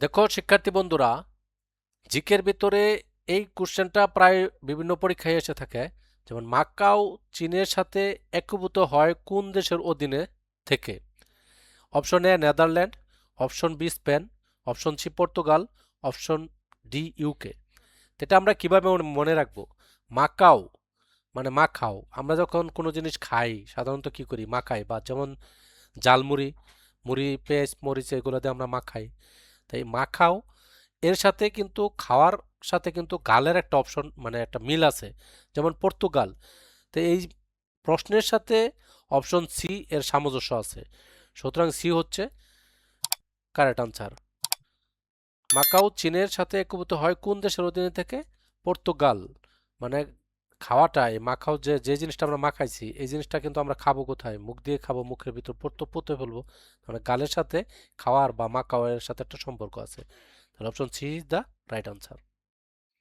দেখো শিক্ষার্থী বন্ধুরা, জিকের ভিতরে এই কোশ্চেনটা প্রায় বিভিন্ন পরীক্ষায় এসে থাকে। যেমন মাকাও চীনের সাথে একীভূত হয় কোন দেশের অধীনে থেকে? Option A Netherland, option B Spain, option C Portugal, option D UK. এটা আমরা কিভাবে মনে রাখবো? মাকাও মানে মাখাও। আমরা যখন কোনো জিনিস খাই সাধারণত কি করি? মাখাই, বা যেমন জালমুড়ি, মুড়ি, পেঁয়াজ, মরিচ এগুলো দিয়ে আমরা মাখাই। তাই মাখাও এর সাথে কিন্তু খাওয়ার সাথে কিন্তু গালের একটা অপশন মানে একটা মিল আছে, যেমন পর্তুগাল। তো এই প্রশ্নের সাথে অপশন সি এর সামঞ্জস্য আছে, সুতরাং সি হচ্ছে কারেক্ট আনসার। মাকাও চীনের সাথে একীভূত হয় কোন দেশের অধীনে থেকে? পর্তুগাল। মানে খাওয়াটা এই মাখাও, যে যে জিনিসটা আমরা মাখাইছি এই জিনিসটা কিন্তু আমরা খাবো কোথায়? মুখ দিয়ে খাবো, মুখের ভিতর পড়তে পুঁতে ফেলবো। মানে গালের সাথে খাওয়ার বা মাখাও এর সাথে একটা সম্পর্ক আছে। তাহলে option C is the right answer.